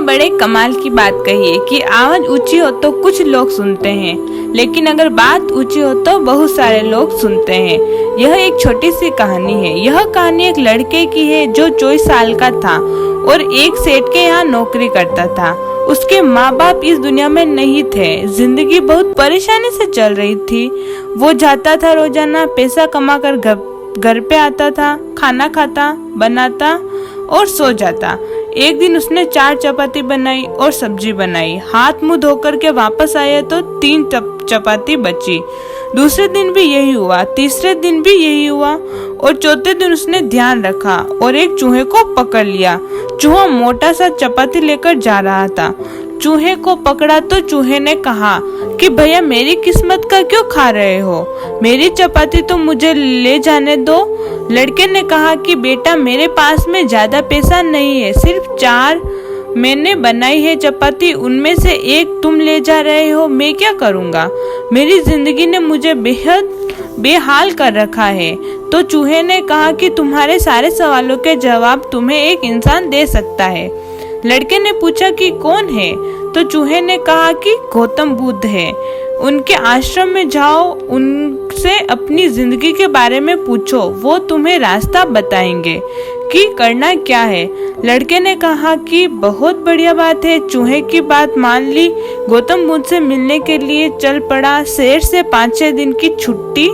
बड़े कमाल की बात कही है कि आवाज ऊंची हो तो कुछ लोग सुनते हैं, लेकिन अगर बात ऊंची हो तो बहुत सारे लोग सुनते हैं। यह एक छोटी सी कहानी है। यह कहानी एक लड़के की है जो 24 साल का था और एक सेठ के यहाँ नौकरी करता था। उसके माँ बाप इस दुनिया में नहीं थे। जिंदगी बहुत परेशानी से चल रही थी। वो जाता था रोजाना, पैसा कमा कर घर पे आता था, खाना खाता, बनाता और सो जाता। एक दिन उसने 4 चपाती बनाई और सब्जी बनाई। हाथ मुंह धोकर के वापस आया तो 3 चपाती बची। दूसरे दिन भी यही हुआ, तीसरे दिन भी यही हुआ और चौथे दिन उसने ध्यान रखा और एक चूहे को पकड़ लिया। चूहा मोटा सा चपाती लेकर जा रहा था। चूहे को पकड़ा तो चूहे ने कहा कि भैया मेरी किस्मत का क्यों खा रहे हो, मेरी चपाती तो मुझे ले जाने दो। लड़के ने कहा कि बेटा मेरे पास में ज्यादा पैसा नहीं है, सिर्फ 4 मैंने बनाई है चपाती, उनमें से एक तुम ले जा रहे हो, मैं क्या करूँगा। मेरी जिंदगी ने मुझे बेहद बेहाल कर रखा है। तो चूहे ने कहा कि तुम्हारे सारे सवालों के जवाब तुम्हें एक इंसान दे सकता है। लड़के ने पूछा कि कौन है, तो चूहे ने कहा कि गौतम बुद्ध है। उनके आश्रम में जाओ, उनसे अपनी जिंदगी के बारे में पूछो, वो तुम्हें रास्ता बताएंगे कि करना क्या है। लड़के ने कहा कि बहुत बढ़िया बात है। चूहे की बात मान ली, गौतम बुद्ध से मिलने के लिए चल पड़ा। शहर से 5-6 दिन की छुट्टी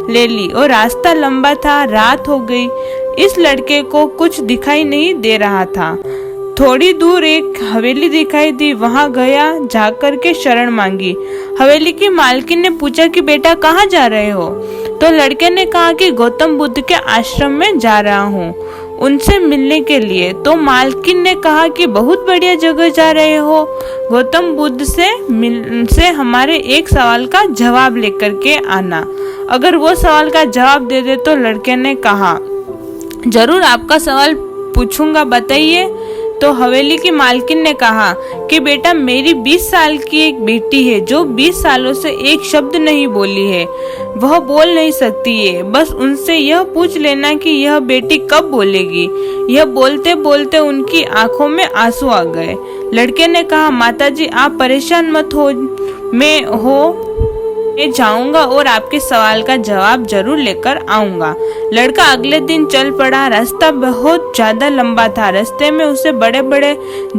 ले ली और रास्ता लंबा था, रात हो गई। इस लड़के को कुछ दिखाई नहीं दे रहा था। थोड़ी दूर एक हवेली दिखाई दी, वहां गया, जाकर के शरण मांगी। हवेली की मालकिन ने पूछा कि बेटा कहाँ जा रहे हो। तो लड़के ने कहा कि गौतम बुद्ध के आश्रम में जा रहा हूँ, उनसे मिलने के लिए। तो मालकिन ने कहा कि बहुत बढ़िया जगह जा रहे हो, गौतम बुद्ध से हमारे एक सवाल का जवाब लेकर के आना। अगर वो सवाल का जवाब दे दे तो लड़के ने कहा जरूर आपका सवाल पूछूंगा, बताइए। तो हवेली की मालकिन ने कहा कि बेटा मेरी 20 साल की एक बेटी है जो 20 सालों से एक शब्द नहीं बोली है, वह बोल नहीं सकती है। बस उनसे यह पूछ लेना कि यह बेटी कब बोलेगी। यह बोलते बोलते उनकी आंखों में आंसू आ गए। लड़के ने कहा माताजी आप परेशान मत हो, मैं जाऊंगा और आपके सवाल का जवाब जरूर लेकर आऊंगा। लड़का अगले दिन चल पड़ा। रास्ता बहुत ज्यादा लंबा था। रास्ते में उसे बड़े बड़े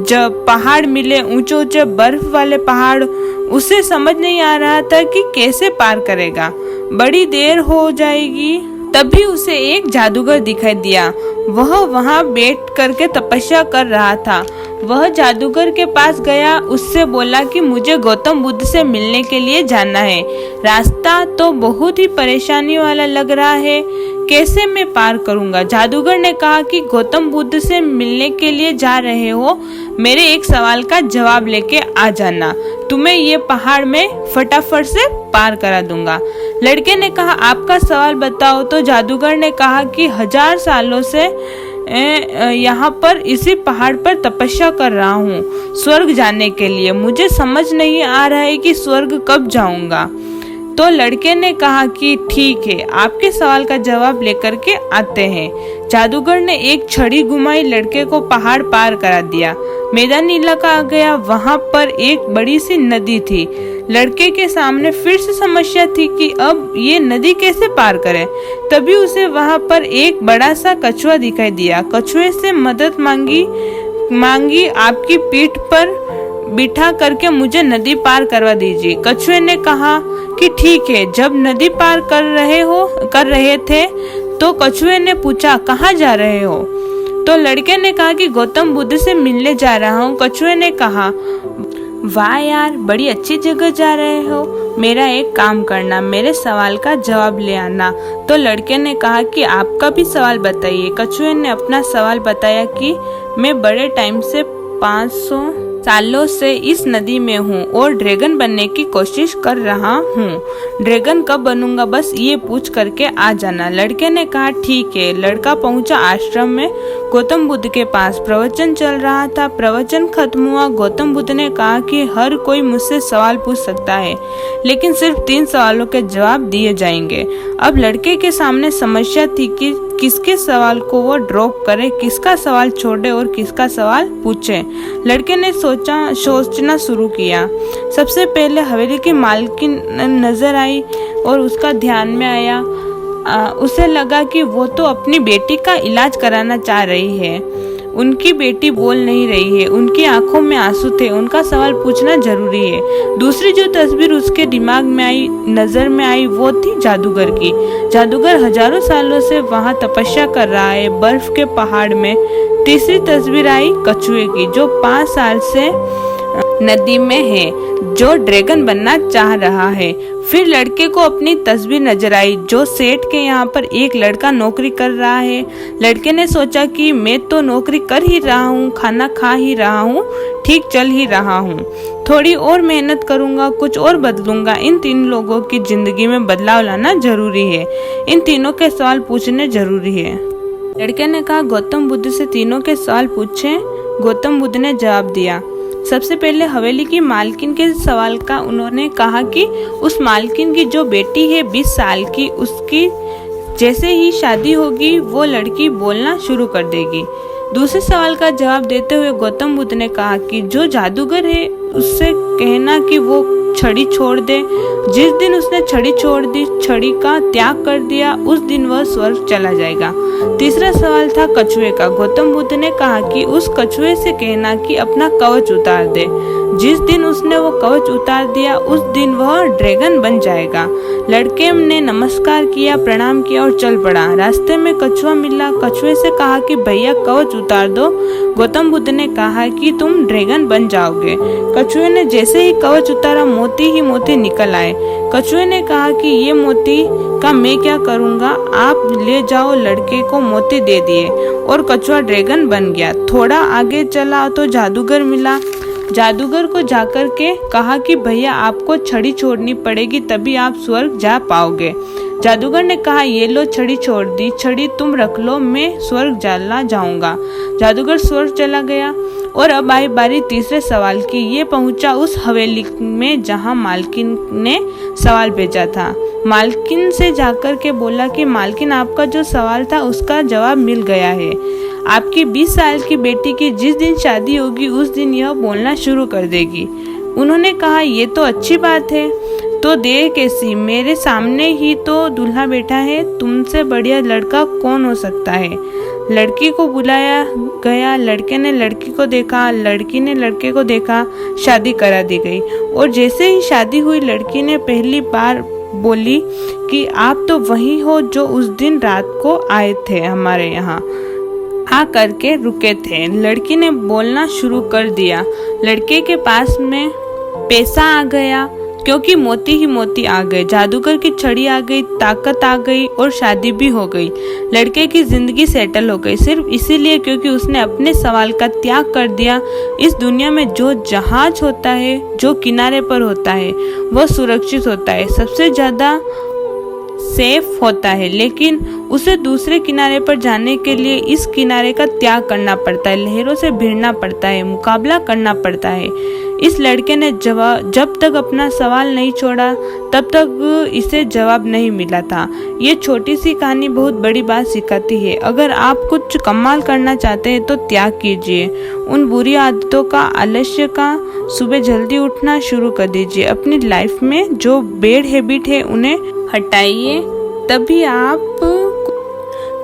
पहाड़ मिले, ऊंचे ऊंचे बर्फ वाले पहाड़। उसे समझ नहीं आ रहा था कि कैसे पार करेगा। बड़ी देर हो जाएगी, तभी उसे एक जादूगर दिखाई दिया। वह वहां बैठ करके तपस्या कर रहा था। वह जादूगर के पास गया, उससे बोला कि मुझे गौतम बुद्ध से मिलने के लिए जाना है। रास्ता तो बहुत ही परेशानी वाला लग रहा है, कैसे मैं पार करूंगा। जादूगर ने कहा कि गौतम बुद्ध से मिलने के लिए जा रहे हो, मेरे एक सवाल का जवाब लेके आ जाना, तुम्हें ये पहाड़ में फटाफट से पार करा दूंगा। लड़के ने कहा आपका सवाल बताओ। तो जादूगर ने कहा कि 1000 सालों से यहाँ पर इसी पहाड़ पर तपस्या कर रहा हूँ स्वर्ग जाने के लिए। मुझे समझ नहीं आ रहा है कि स्वर्ग कब जाऊंगा। तो लड़के ने कहा कि ठीक है, आपके सवाल का जवाब लेकर के आते हैं। जादूगर ने एक छड़ी घुमाई, लड़के को पहाड़ पार करा दिया। मैदानी इलाका आ गया, वहां पर एक बड़ी सी नदी थी। लड़के के सामने फिर से समस्या थी कि अब ये नदी कैसे पार करे। तभी उसे वहां पर एक बड़ा सा कछुआ दिखाई दिया। कछुए से मदद मांगी आपकी पीठ पर बिठा करके मुझे नदी पार करवा दीजिए। कछुए ने कहा कि ठीक है। जब नदी पार कर रहे थे तो कछुए ने पूछा कहाँ जा रहे हो। तो लड़के ने कहा कि गौतम बुद्ध से मिलने जा रहा हूँ। कछुए ने कहा वाह यार, बड़ी अच्छी जगह जा रहे हो, मेरा एक काम करना, मेरे सवाल का जवाब ले आना। तो लड़के ने कहा कि आपका भी सवाल बताइए। कछुए ने अपना सवाल बताया कि मैं बड़े टाइम से 500 सालों से इस नदी में हूँ और ड्रैगन बनने की कोशिश कर रहा हूँ। ड्रैगन कब बनूंगा बस ये पूछ करके आ जाना। लड़के ने कहा ठीक है। लड़का पहुँचा आश्रम में। गौतम बुद्ध के पास प्रवचन चल रहा था। प्रवचन खत्म हुआ। गौतम बुद्ध ने कहा कि हर कोई मुझसे सवाल पूछ सकता है, लेकिन सिर्फ 3 सवालों के जवाब दिए जाएंगे। अब लड़के के सामने समस्या थी कि किसके सवाल को वो ड्रॉप करे, किसका सवाल छोड़े और किसका सवाल पूछे। लड़के ने सोचना शुरू किया। सबसे पहले हवेली की मालकिन नजर आई और उसका ध्यान में आया। उसे लगा कि वो तो अपनी बेटी का इलाज कराना चाह रही है। उनकी बेटी बोल नहीं रही है, उनकी आंखों में आंसू थे, उनका सवाल पूछना जरूरी है। दूसरी जो तस्वीर उसके दिमाग में आई, नजर में आई, वो थी जादूगर की। जादूगर हजारों सालों से वहां तपस्या कर रहा है, बर्फ के पहाड़ में। तीसरी तस्वीर आई कछुए की, जो 5 साल से नदी में है, जो ड्रैगन बनना चाह रहा है। फिर लड़के को अपनी तस्वीर नजर आई, जो सेठ के यहाँ पर एक लड़का नौकरी कर रहा है। लड़के ने सोचा कि मैं तो नौकरी कर ही रहा हूँ, खाना खा ही रहा हूँ, ठीक चल ही रहा हूँ, थोड़ी और मेहनत करूँगा, कुछ और बदलूंगा। इन 3 लोगों की जिंदगी में बदलाव लाना जरूरी है, इन तीनों के सवाल पूछने जरूरी है। लड़के ने कहा गौतम बुद्ध से तीनों के सवाल पूछे। गौतम बुद्ध ने जवाब दिया। सबसे पहले हवेली की मालकिन के सवाल का उन्होंने कहा कि उस मालकिन की जो बेटी है 20 साल की, उसकी जैसे ही शादी होगी वो लड़की बोलना शुरू कर देगी। दूसरे सवाल का जवाब देते हुए गौतम बुद्ध ने कहा कि जो जादूगर है उससे कहना कि वो छड़ी छोड़ दे। जिस दिन उसने छड़ी छोड़ दी, छड़ी का त्याग कर दिया, उस दिन वह स्वर्ग चला जाएगा। तीसरा सवाल था कछुए का। गौतम बुद्ध ने कहा कि उस कछुए से कहना कि अपना कवच उतार दे। जिस दिन उसने वो कवच उतार दिया, उस दिन वह ड्रैगन बन जाएगा। लड़के ने नमस्कार किया, प्रणाम किया और चल पड़ा। रास्ते में कछुआ मिला। कछुए से कहा कि भैया कवच उतार दो। गौतम बुद्ध ने कहा कि तुम ड्रैगन बन जाओगे। कछुए ने जैसे ही कवच उतारा, मोती ही मोती निकल आए। कछुए ने कहा कि ये मोती का मैं क्या करूँगा, आप ले जाओ। लड़के को मोती दे दिए और कछुआ ड्रैगन बन गया। थोड़ा आगे चला तो जादूगर मिला। जादूगर को जाकर के कहा कि भैया आपको छड़ी छोड़नी पड़ेगी, तभी आप स्वर्ग जा पाओगे। जादूगर ने कहा ये लो छड़ी छोड़ दी, छड़ी तुम रख लो, मैं स्वर्ग चला जाऊंगा। जादूगर स्वर्ग चला गया और अब आई बारी तीसरे सवाल की। ये पहुंचा उस हवेली में जहां मालकिन ने सवाल भेजा था। मालकिन से जाकर के बोला कि मालकिन आपका जो सवाल था उसका जवाब मिल गया है। आपकी 20 साल की बेटी की जिस दिन शादी होगी उस दिन यह बोलना शुरू कर देगी। उन्होंने कहा ये तो अच्छी बात है, तो देर कैसी, मेरे सामने ही तो दूल्हा बैठा है, तुमसे बढ़िया लड़का कौन हो सकता है। लड़की को बुलाया गया। लड़के ने लड़की को देखा, लड़की ने लड़के को देखा, शादी करा दी गई। और जैसे ही शादी हुई, लड़की ने पहली बार बोली कि आप तो वही हो जो उस दिन रात को आए थे, हमारे यहाँ आ करके रुके थे। लड़की ने बोलना शुरू कर दिया। लड़के के पास में पैसा आ गया, क्योंकि मोती ही मोती आ गए, जादूगर की छड़ी आ गई, ताकत आ गई और शादी भी हो गई। लड़के की जिंदगी सेटल हो गई, सिर्फ इसीलिए क्योंकि उसने अपने सवाल का त्याग कर दिया। इस दुनिया में जो जहाज होता है, जो किनारे पर होता है, वह सुरक्षित होता है, सबसे ज्यादा सेफ होता है, लेकिन उसे दूसरे किनारे पर जाने के लिए इस किनारे का त्याग करना पड़ता है, लहरों से भिड़ना पड़ता है, मुकाबला करना पड़ता है। इस लड़के ने जब तक अपना सवाल नहीं छोड़ा तब तक इसे जवाब नहीं मिला था। ये छोटी सी कहानी बहुत बड़ी बात सिखाती है। अगर आप कुछ कमाल करना चाहते हैं तो त्याग कीजिए उन बुरी आदतों का, आलस्य का। सुबह जल्दी उठना शुरू कर दीजिए। अपनी लाइफ में जो बैड हैबिट है उन्हें हटाइए, तभी आप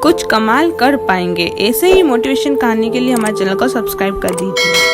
कुछ कमाल कर पाएंगे। ऐसे ही मोटिवेशन कहानी के लिए हमारे चैनल को सब्सक्राइब कर दीजिए।